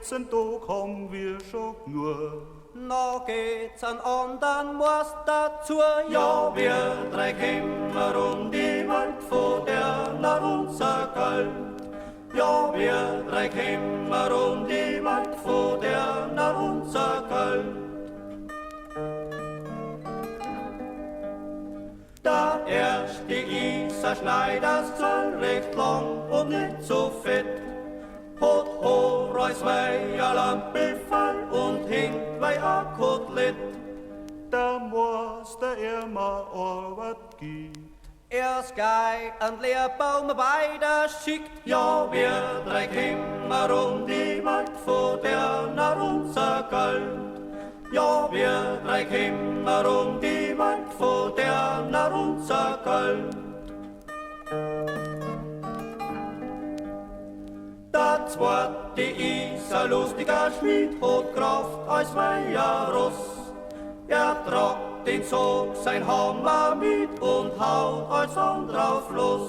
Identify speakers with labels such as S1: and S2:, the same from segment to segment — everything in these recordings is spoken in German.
S1: 14 Tag haben wir schon nur.
S2: Noch geht's an anderen Moors dazu.
S3: Ja, wir drei kämmer die Wald vor der Narunzer Galt. Ja, wir drei kämmer die Wald vor der Narunzer Galt. Da erst die Isar Schneiderszoll recht lang und nicht so fett. Hat Horeis wei a Lampelfall und hinkt wei a Kotelett.
S1: Da muss der immer Arbeit gibt.
S2: Erst gei an Lehrbaum weiter schickt.
S3: Ja, wir drei kämmer die Wald vor der Narunzer Galt. Ja, wir drei kämmer die Wald vor der Narunzer Galt. Da zweite ist ein lustiger Schmied, hat Kraft als Weiherross. Er tragt den Zug sein Hammer mit und haut als anderer auf los.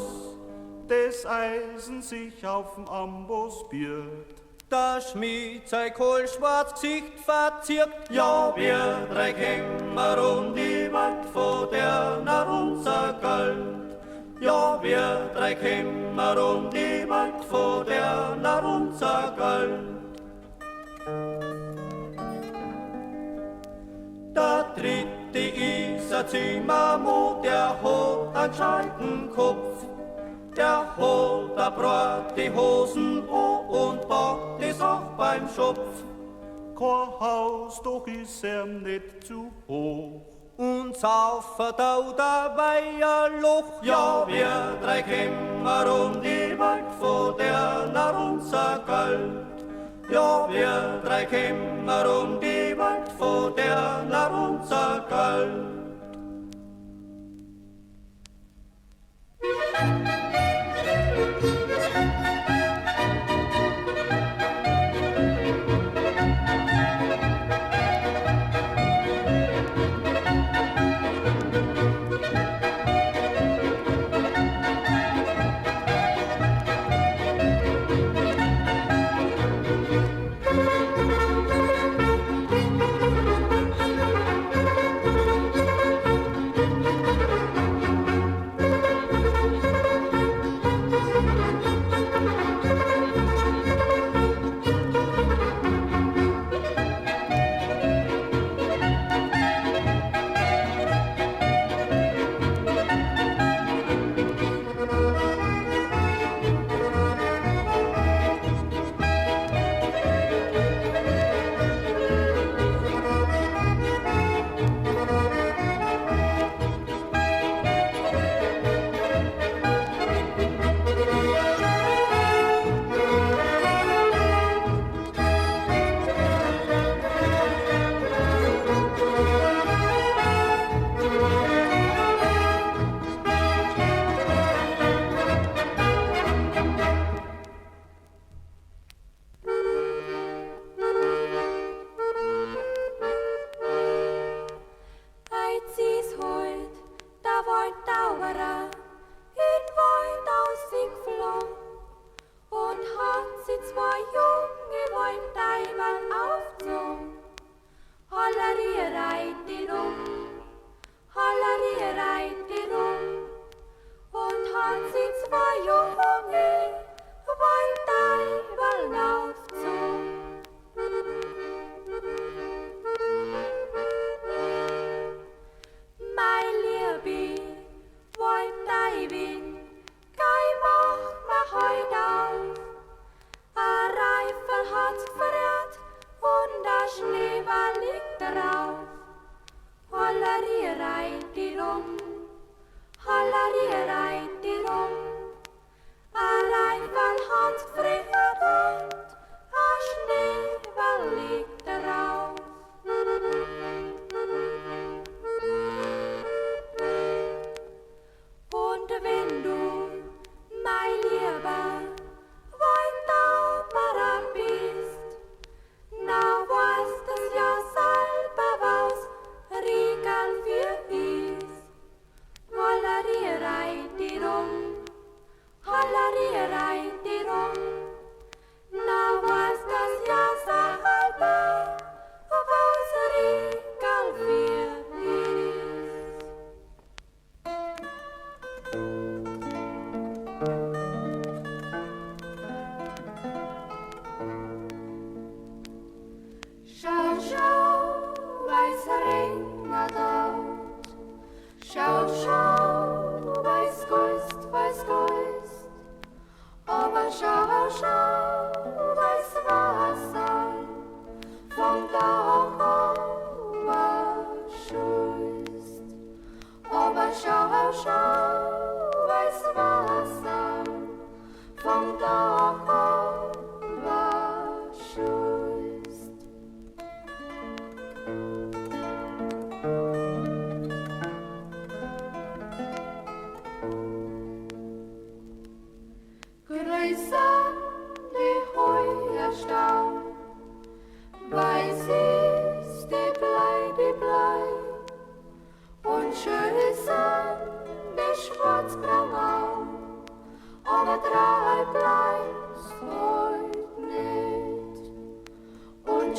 S1: Das Eisen sich auf'm Amboss birgt.
S2: Der Schmied sein kohlschwarz Gesicht verzirkt.
S3: Ja, wir drei kämmer die Wald vor der Narunzer Galt. Ja, wir drei kämmer die Wald vor der Narunzer Galt. Der dritte ist ein Zimmermut, der hat einen gescheiten Kopf. Der hat ein Brot, die Hosen an und backt die Sache beim Schopf.
S1: Kein Haus, doch ist nicht zu hoch.
S2: Und saufen da dabei ein Loch.
S3: Ja, wir drei kämmer die Wald vor der Narunzer Galt. Ja, wir drei kämmer die Wald vor der Narunzer Galt.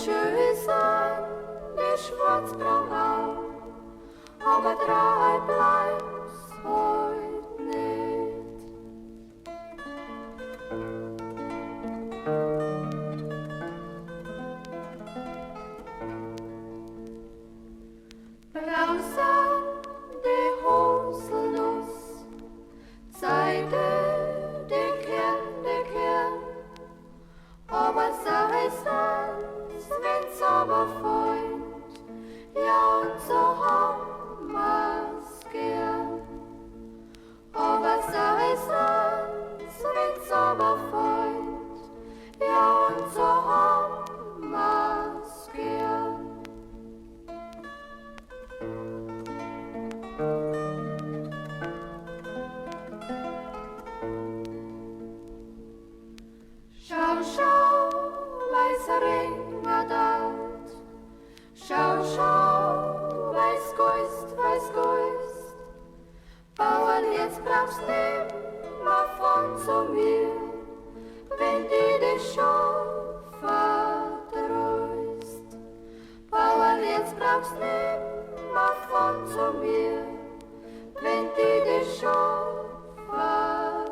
S4: schönes an, der schwarzbraun Rauch, aber drei bleibt's heut nicht. Brausan, die Haselnuss, Seide, der Kern, aber sei's ans, wenn's aber freund, ja und so haben wir's gern. Aber sei's ans, wenn's aber freund, ja und so haben wir's gern. Schau, schau, regna dort. Schau, schau, weiß Geist. Bauern, jetzt brauchst nimmer von zu mir, wenn die dich schon verdreust. Bauern, jetzt brauchst nimmer von zu mir, wenn die dich schon verdreust.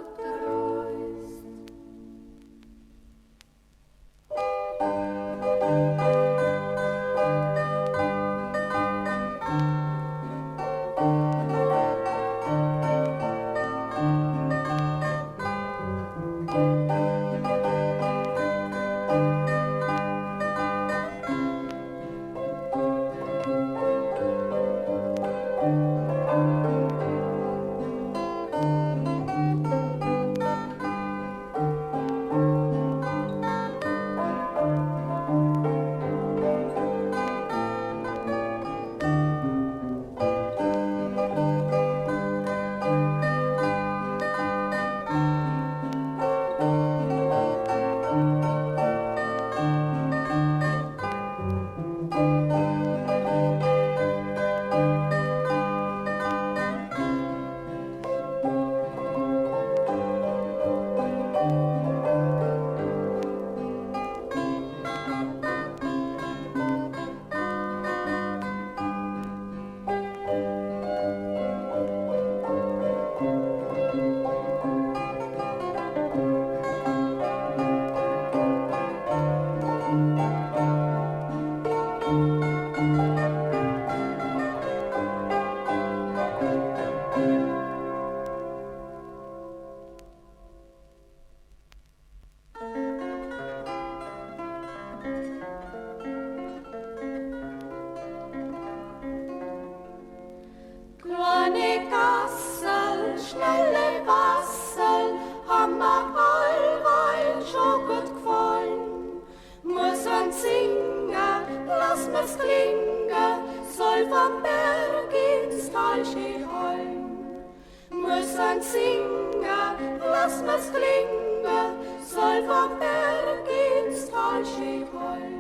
S4: Kloane Gasserl, schnelle Wasserl, haben mir allweil schon gut gefallen. Muss uns singen, lass mir's klingen, soll vom Berg ins Tal schön hallen. Muss uns singen, lass mir's klingen, soll vom Berg ins Tal schön hallen.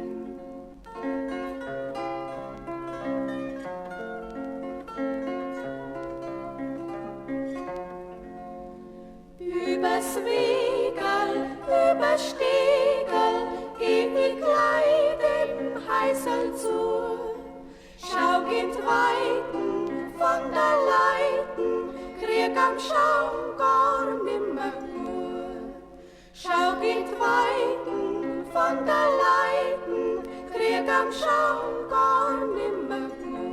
S4: Übers Wegel, über Stegel, geh ich gleich dem Hasal zu. Schau geht weiten von der Leiten, krieg am Schaum gar nimmer nur. Schau geht weiten von der Leiten, krieg am Schaum gar nimmer nur.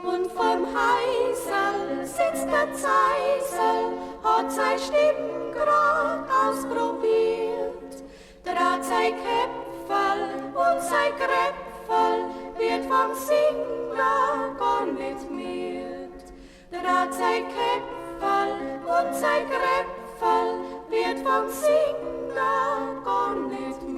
S4: Und vom Hasal sitzt der Zeisel, hat sein Stimmen grad ausprobiert. Draht sein Käpferl und sein Kräpferl wird vom Singer gar nicht miert. Draht sein Käpferl und sein Kräpferl wird vom Singer gar nicht miert.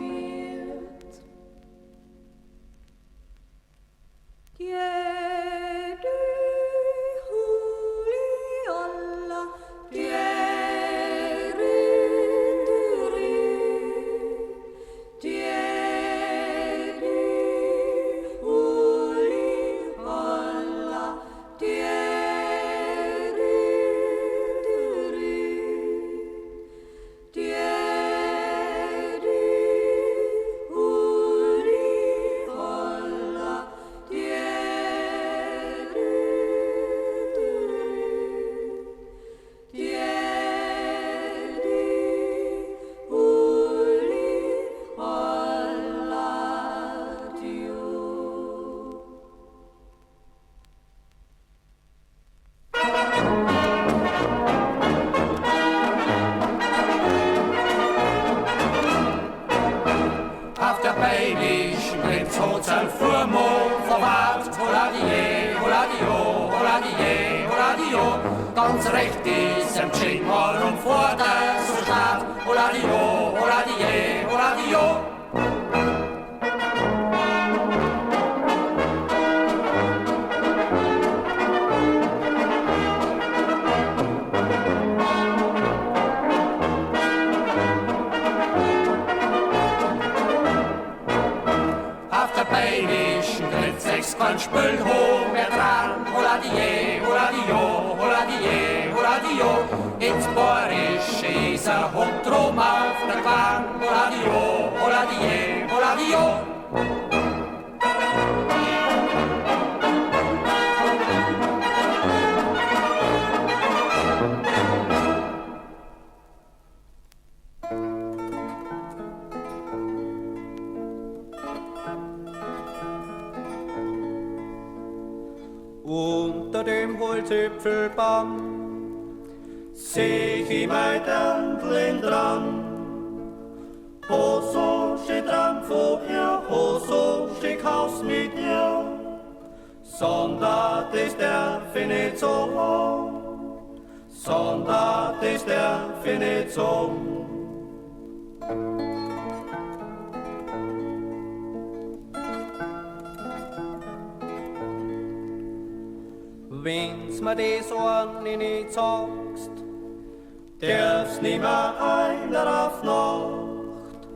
S3: ganz recht ist, im Tsching warum vor der so schnell, hola die jo, hola die je, hola die jo. Kein Spül hoch mehr dran, hola die je, hola die jo, hola die je, hola die jo. Ins Bohrische ist Hund drum auf der Quang, hola die jo, hola die je, hola die jo.
S2: Unter dem Holzäpfelbaum seh ich mein Deandln dran. Ho so steht dran vor ihr, ho so steht Haus mit ihr. Sondert ist der nicht so hoch, sondert ist der nicht so. Wenn's mir das Ohren nicht sagst, darf's nimmer einer auf Nacht.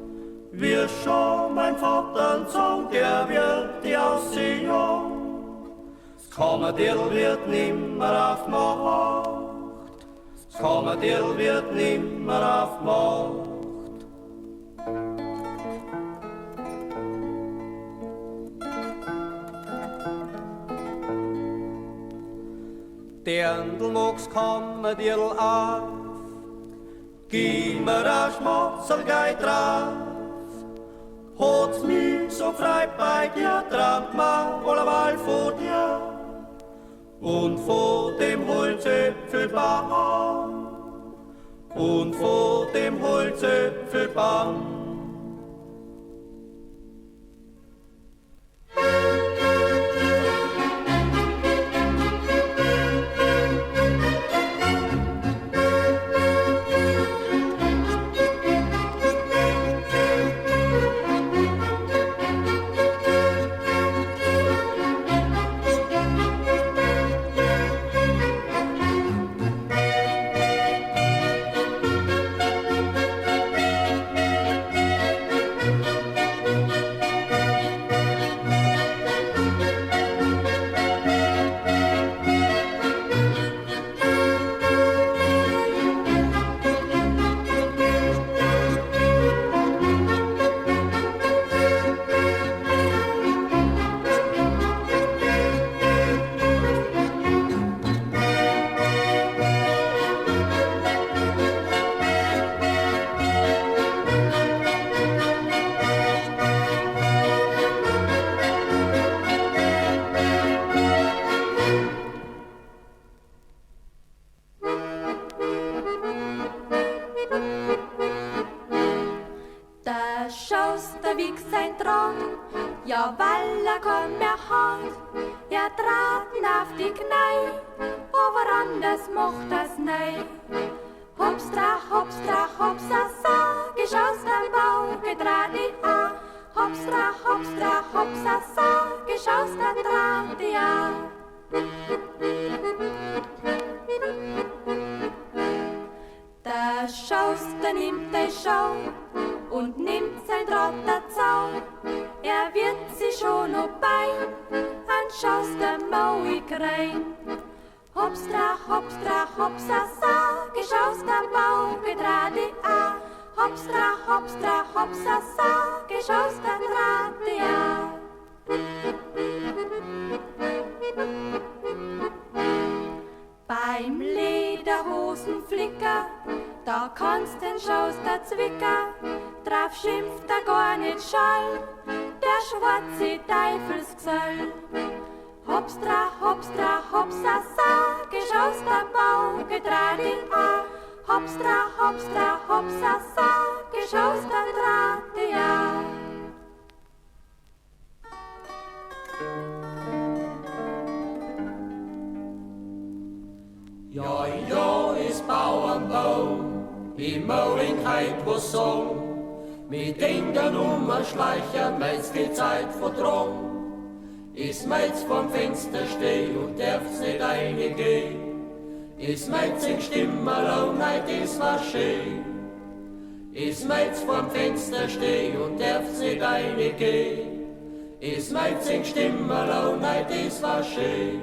S2: Wir schon mein Vater sagen, der wird die aussehen. Das Kammerdirl wird nimmer auf Macht, das Kammerdirl wird nimmer auf Macht. Deandln mag's Kammerdirl auf, gib mir a Schmatzel gei drauf. Hat's mich so frei bei dir, trank ma allerweil vor dir. Und vor dem Holzäpfelbaum, und vor dem Holzäpfelbaum.
S4: Ja, weil kann mehr hat, traten auf die Knei, aber anders macht das nei. Hopstra, hopstra, hopsasa, geschaust am Bau, gedreht die A. Hopstra, hopstra, hopsasa, geschaust am Draht die A. Da schaust, da nimmt der Schau und nimmt sein Draht dazu. Er wird sich schon noch bei, anschaust der Maui rein. Hopstra, hopstra, hopsasa, geschaust am Bau, gedreht die A. Hopstra, hopstra, hopsasa, geschaust am Draht die A. Beim Lederhosenflicker, da kannst den Schaus der Zwicker, drauf schimpft er gar nicht schall, der schwarze Teufelsgesell. Hopstra, hopstra, hopsasa, geschaust am Bau, gedreht die A. Hopstra, hopstra, hopsasa, geschaust am Draht die A.
S2: Ja, ja, ist Bauernbaum, im Mauringkeit was sagen. Wir denken Schleicher, meins die Zeit verdrungen. Ist meins vorm Fenster steh und darf's nicht reingehen. Ist meins in Stimmerlau, nein, das war schön. Ist meins vorm Fenster steh und darf's nicht reingehen. Ist meins in Stimmerlau, nein, das war schön.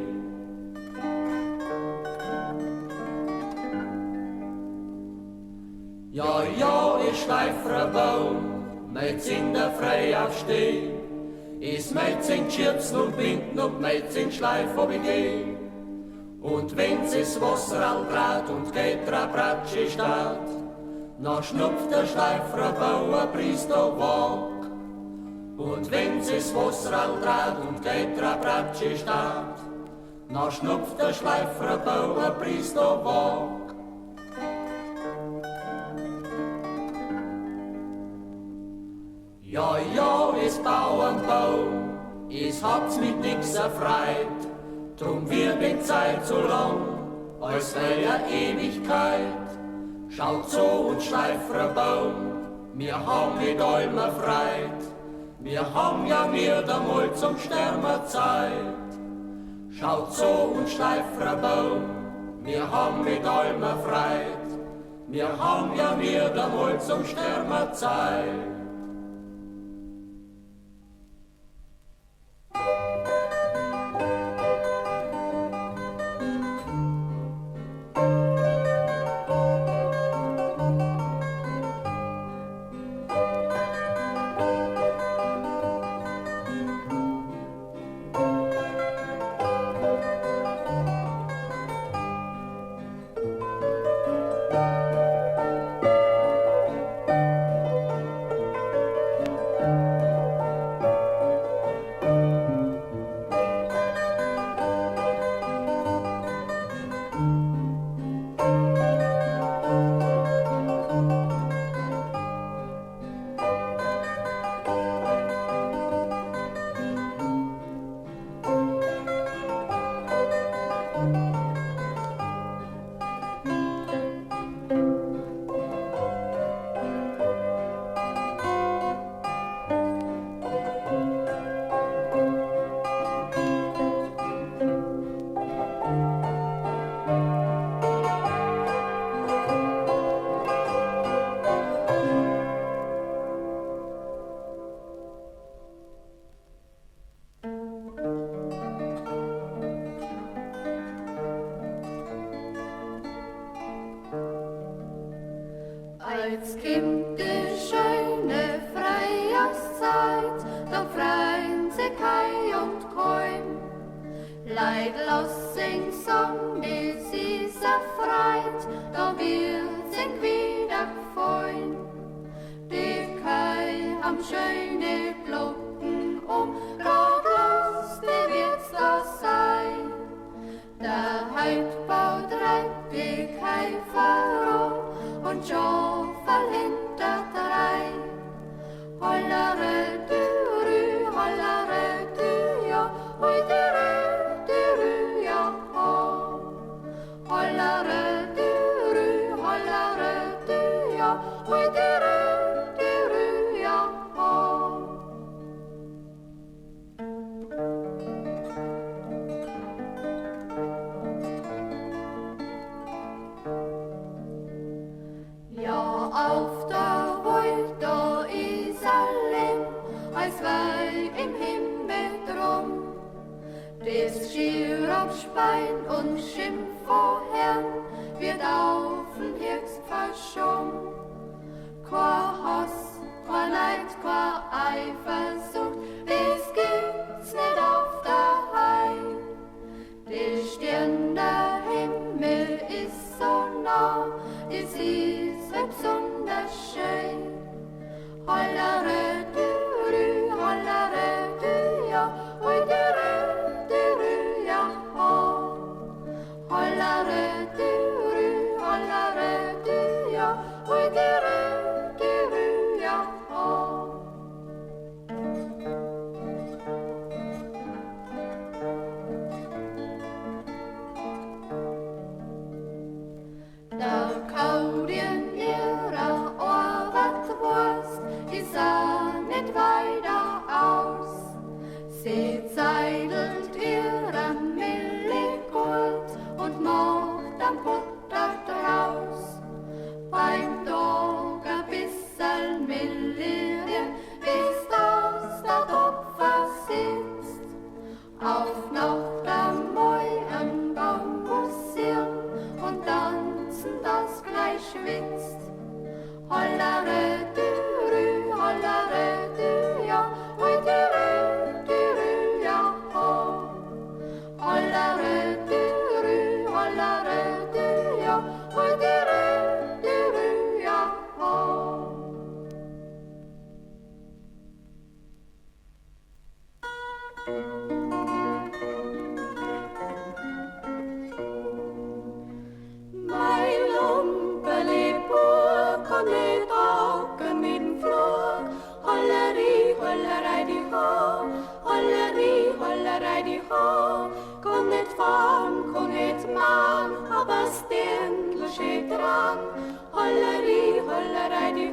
S2: Ja, ja, ich schleifer ein Baum, meins in der frei aufsteh. Ist meins in Schürzen und Binden und meins in Schleif, ob ich geh. Und wenn's ist Wasserl draht und geht Bratschi statt, na schnupft der schleifer ein Bauer Priester Wag. Und wenn's ist Wasserl draht und geht Bratschi statt, na schnupft der schleifer ein Bauer Priester Wag. Ja, ja, ist Bauernbaum, es hat's mit nix erfreit, drum wird die Zeit so lang, als wär Ewigkeit. Schaut so und schleifer ein Baum, wir haben mit allem erfreit, wir haben ja wieder mal zum Sterben Zeit. Schaut so und schleifer ein Baum, wir haben mit allem erfreit, wir haben ja wieder mal zum Sterben Zeit.
S4: Als kommt die schöne Frühjahrszeit, da freuen sich Kai und Keim. Leid los sing Song, die sie sehr freit, da wird sing wieder gefreuen. Die Kai haben schöne Glocken grad lustig wird's da sein. Der Heidbau treibt die Kai voran und schon verhindert drei. Hollere du ja, hoi du ja, ho. Hollere du ja, hoi du ja, ho. Ja, auf der Welt, da ist allein, als wär im Himmel drum. Das Schier am Spein und Schimpf vorher wird auf den Hirst verschoben. Kein Hass, kein Neid, kein Eifersucht, das gibt's nicht auf der Heim. Der Stern, der Himmel ist so nah, es ist besonders schön. Hollere du ja, hoi du ja, ho. Hollere du ja, hoi du ja, ho.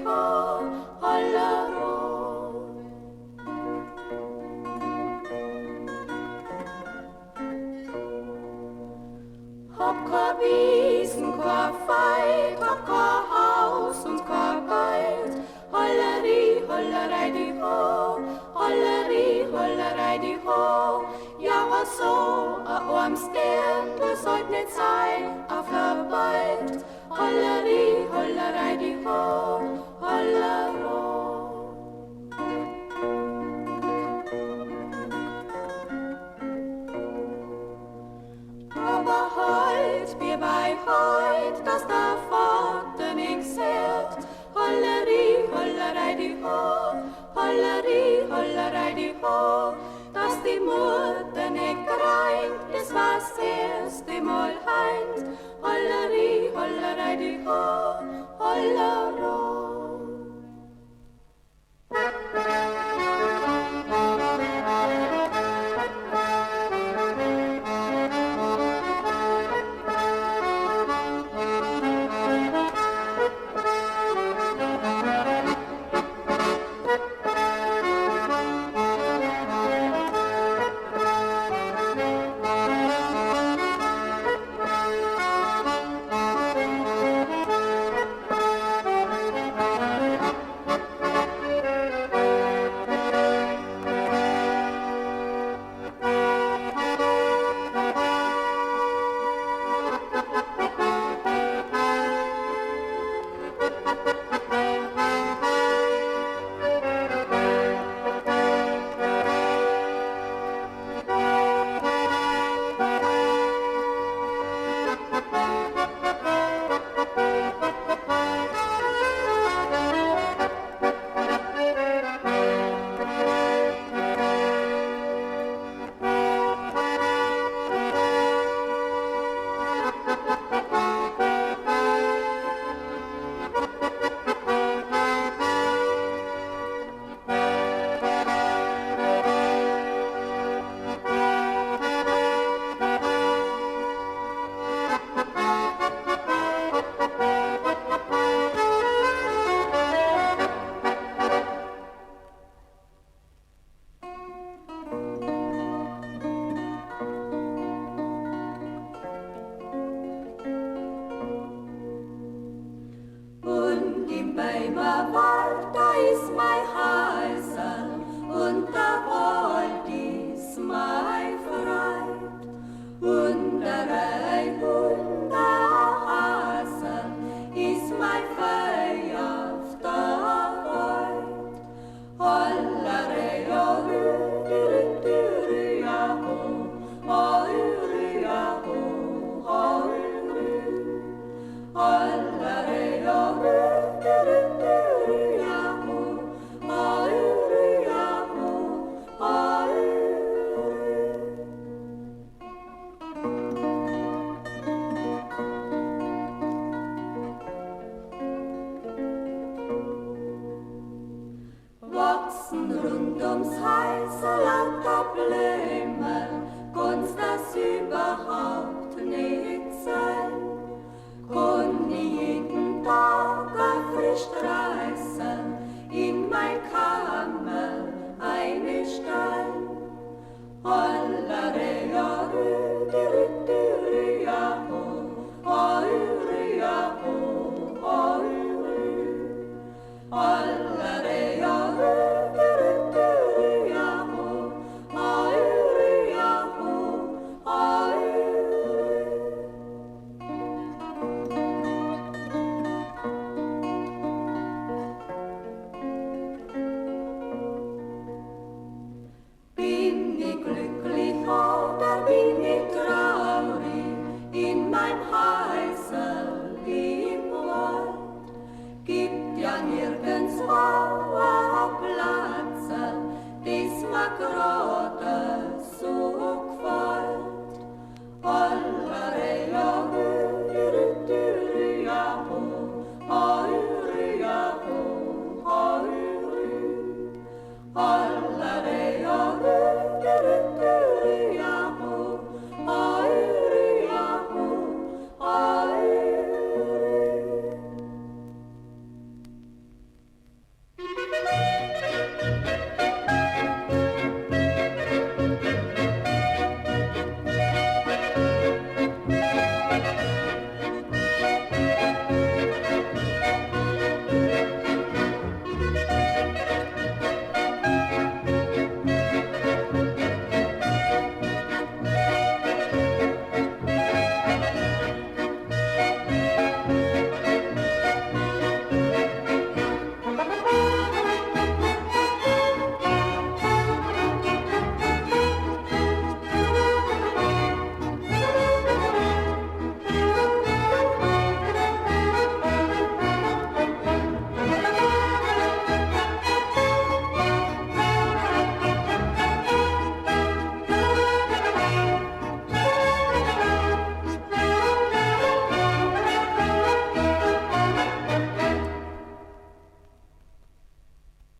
S4: ho, hollero. Hopp, kor Wiesen, kor Feit, hopp, kor Haus und kor Wald. Holleri, hollerei, die ho, holleri, hollerei, die ho. Ja, was so, a Orm Stern, du sollt nicht sein, auf der Wald. Holleri, hollerei, die ho, hollero. Aber heut, wir bei heut, dass der Vater nix hört. Holleri, hollerei, die ho, holleri, hollerei, die ho. Dass die Mutter nicht greint, das war's erste Mal heint. Holleri, hollerei, die ho, hollero.